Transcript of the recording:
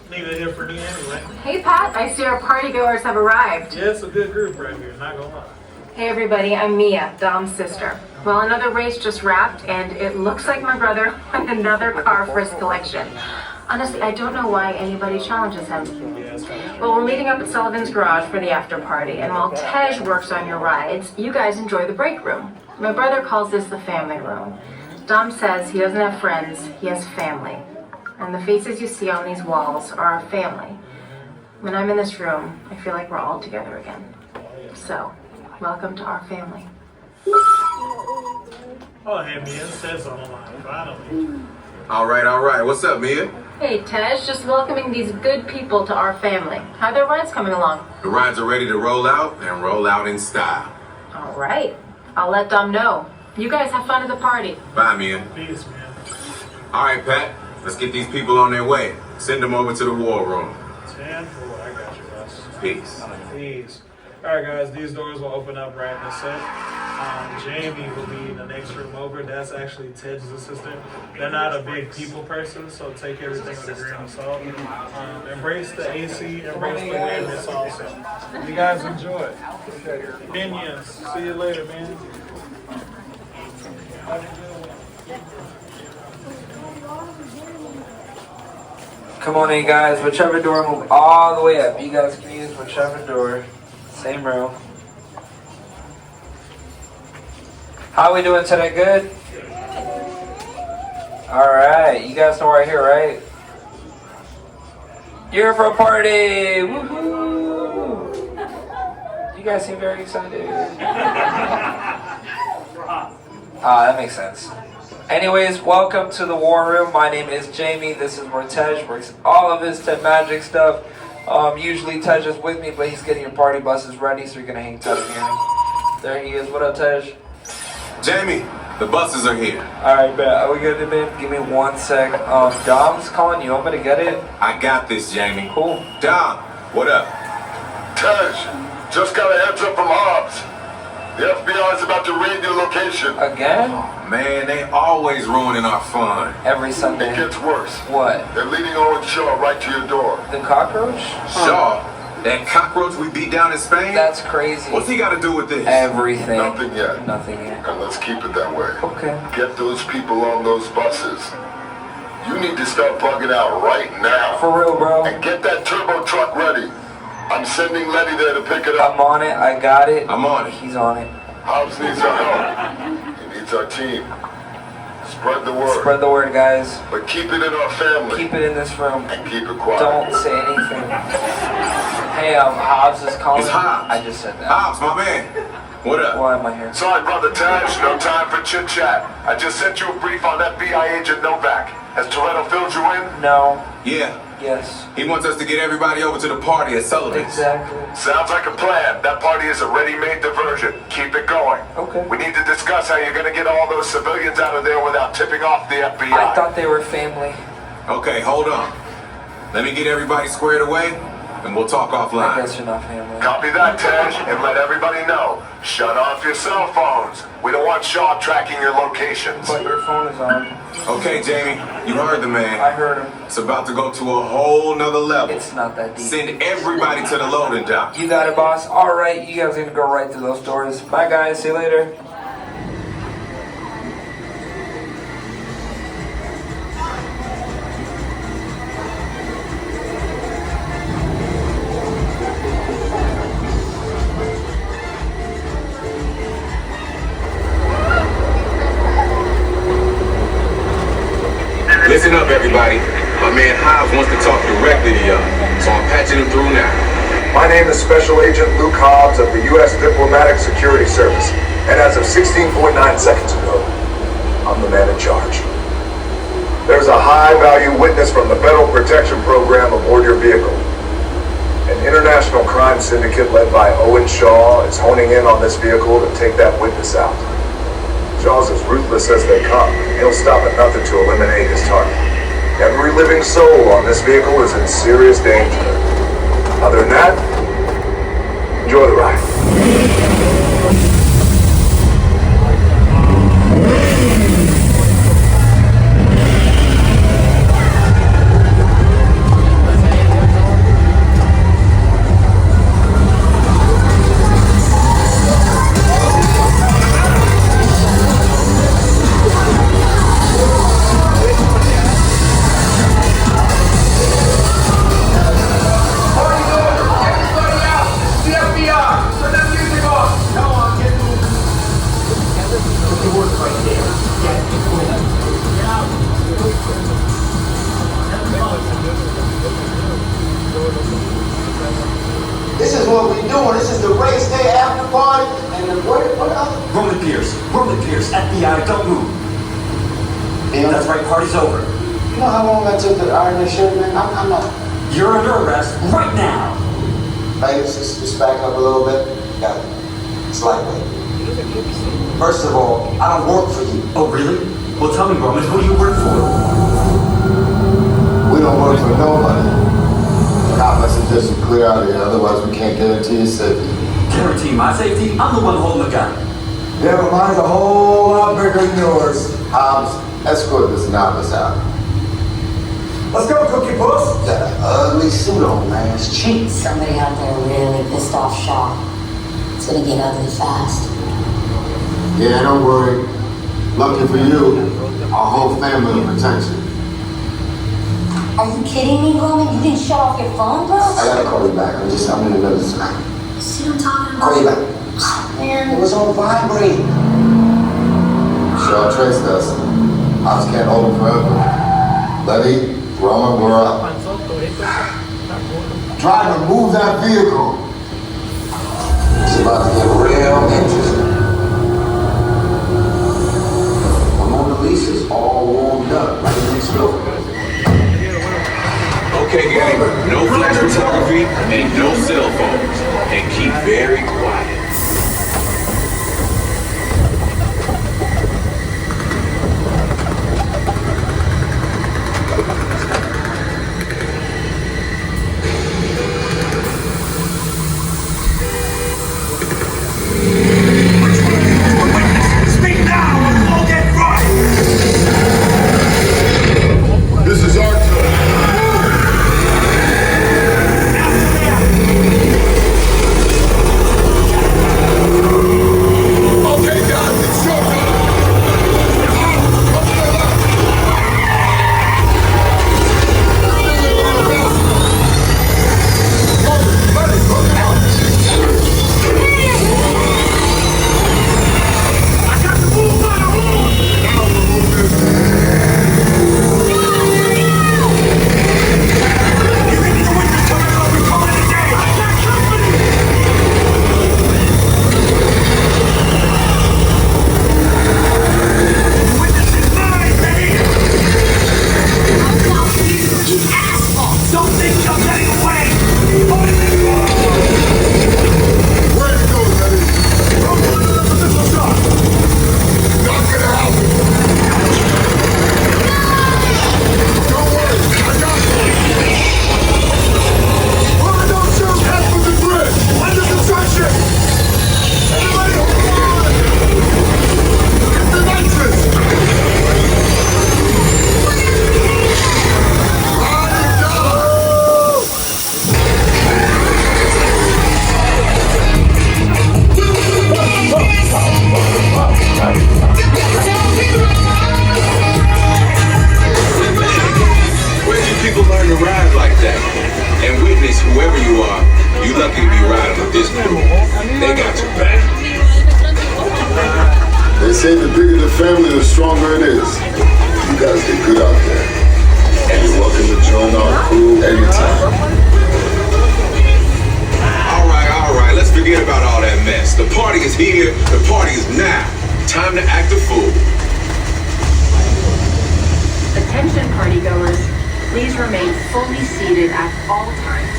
Neither here for me anyway. Hey Pat, I see our partygoers have arrived. Yeah, it's a good group right here, not gonna lie. Hey everybody, I'm Mia, Dom's sister. Well, another race just wrapped, and it looks like my brother won another car for his collection. Honestly, I don't know why anybody challenges him. Well, we're meeting up at Sullivan's garage for the after party, and while Tej works on your rides, you guys enjoy the break room. My brother calls this the family room. Dom says he doesn't have friends, he has family. And the faces you see on these walls are our family. When I'm in this room, I feel like we're all together again. So, welcome to our family. Oh, hey, Mia, it says on the line, finally. All right. What's up, Mia? Hey, Tej, just welcoming these good people to our family. How are their rides coming along? The rides are ready to roll out and roll out in style. All right. I'll let Dom know. You guys have fun at the party. Bye, Mia. Peace, man. All right, Pat. Let's get these people on their way. Send them over to the war room. 10-4, I got you, Russ. Peace. Peace. Alright guys, these doors will open up right in a sec. Jamie will be in the next room over. That's actually Ted's assistant. They're not a big people person, so take everything with a grain of salt. Embrace the AC, embrace the weirdness also. You guys enjoy. Minions, see you later, man. Have a good one. Come on in, guys. Whichever door, move all the way up. You guys can use whichever door. Same row. How we doing today? Good? Alright. You guys know we're here, right? You're here for a party! Woohoo! You guys seem very excited. That makes sense. Anyways, welcome to the war room. My name is Jamie. This is where Tej works all of his Tej Magic stuff. Usually Tej is with me, but he's getting your party buses ready, so you're gonna hang tight here. There he is. What up, Tej? Jamie, the buses are here. Alright, bet. Are we good, man? Give me 1 sec. Dom's calling you. I'm gonna get it. I got this, Jamie. Cool. Dom, what up? Tej, just got a heads up from Hobbs. The FBI is about to raid your location. Again? Man, they always ruining our fun. Every Sunday. It gets worse. What? They're leading Owen Shaw right to your door. The cockroach? Shaw, that cockroach we beat down in Spain? That's crazy. What's he got to do with this? Everything. Nothing yet. Nothing yet. And let's keep it that way. Okay. Get those people on those buses. You need to start bugging out right now. For real, bro. And get that turbo truck ready. I'm sending Letty there to pick it up. I'm on it. I got it. I'm on it. He's on it. Hobbs needs our help. He needs our team. Spread the word. Spread the word, guys. But keep it in our family. Keep it in this room. And keep it quiet. Don't say anything. Hey, Hobbs is calling. It's Hobbs. I just said that. Hobbs, my man. What up? Why am I here? Sorry, Brother Tej, no time for chit-chat. I just sent you a brief on FBI agent Novak. Has Toretto filled you in? No. Yeah. Yes. He wants us to get everybody over to the party at Sullivan's. Exactly. Sounds like a plan. That party is a ready-made diversion. Keep it going. Okay. We need to discuss how you're going to get all those civilians out of there without tipping off the FBI. I thought they were family. Okay, hold on. Let me get everybody squared away, and we'll talk I offline. guess you're not family. Copy that, Tej, and let everybody know. Shut off your cell phones. We don't want Shaw tracking your locations. But your phone is on. Okay, Jamie, you heard the man. I heard him. It's about to go to a whole nother level. It's not that deep. Send everybody to the loading dock. You got it, boss. All right, you guys are gonna go right through those doors. Bye, guys. See you later. Listen up, everybody. My man Hobbs wants to talk directly to y'all, so I'm patching him through now. My name is Special Agent Luke Hobbs of the U.S. Diplomatic Security Service, and as of 16.9 seconds ago, I'm the man in charge. There's a high-value witness from the Federal Protection Program aboard your vehicle. An international crime syndicate led by Owen Shaw is honing in on this vehicle to take that witness out. Shaw's as ruthless as they come. He'll stop at nothing to eliminate his target. Every living soul on this vehicle is in serious danger. Other than that, enjoy the ride. This is what we doing. This is the race day after party. And what else? Roman Pierce, FBI, don't move. Yeah. That's right, party's over. You know how long I took to iron this shirt, man? I'm not. You're under arrest right now. Hey, just back up a little bit. Got it. It's lightweight. First of all, I don't work for you. Oh, really? Well, tell me, Roman, who do you work for? We don't work for nobody. God, let's just clear out of here, otherwise we can't guarantee your safety. Guarantee my safety? I'm the one holding the gun. Yeah, but mine's a whole lot bigger than yours. Hobbs, escort this novice out. Let's go, Cookie Puss. Got an ugly suit on, man. It's cheap. Somebody out there really pissed off Shaw. It's gonna get ugly fast. Yeah, don't worry. Lucky for you, our whole family will protect you. Are you kidding me, Roman? You didn't shut off your phone, bro? I gotta call you back. I'm in another time. See what I'm talking about? Call you back. Man. It was on vibrate. Shaw traced us. Hobbs can't hold him forever. Letty, Roman, we're up. Driver, move that vehicle. It's about to get real interesting. My Mona Lisa's all warmed up right next door. Okay, gang, no flash photography and no cell phones. And keep very quiet. Speak now or you won't get right! This is our turn. Okay, guys, it's your turn. I got the move on the road! You think the winter's coming up? We're coming today! I got company! The witness is mine, baby! You asshole! Don't think you're getting away! Open the door! Where to go, Letty? Don't put another missile shot! Knock it out. Don't worry, I got you. Woman, don't shoot! Head for the bridge. Under construction! Everybody hold on! Get the nitrous. Ride down. Where do people learn to ride like that? And witness, whoever you are, you lucky to be riding with this crew. They got your back. They say the bigger the family, the stronger it is. You guys get good out there. And you're welcome to join our crew anytime. All right, let's forget about all that mess. The party is here, the party is now. Time to act a fool. Attention partygoers, please remain fully seated at all times.